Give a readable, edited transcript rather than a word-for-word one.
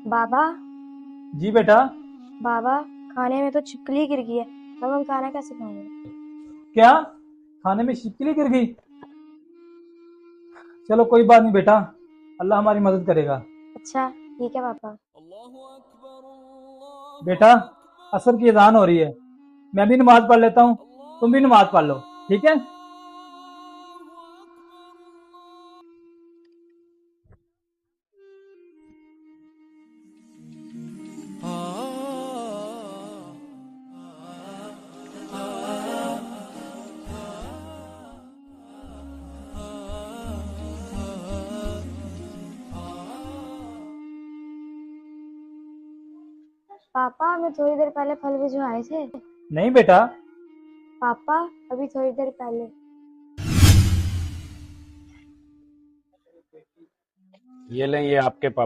बाबा। जी बेटा। बाबा, खाने में तो छिपकली गिर गई है। अब हम खाना कैसे खाएंगे? क्या? खाने में छिपकली गिर गई? चलो कोई बात नहीं बेटा, अल्लाह हमारी मदद करेगा। अच्छा, ठीक है पापा। बेटा, असर की अजान हो रही है, मैं भी नमाज पढ़ लेता हूँ, तुम भी नमाज पढ़ लो, ठीक है? पापा, हमें थोड़ी देर पहले फल भिजवाए थे। नहीं बेटा। पापा, अभी थोड़ी देर पहले। ये लें, ये आपके पापा।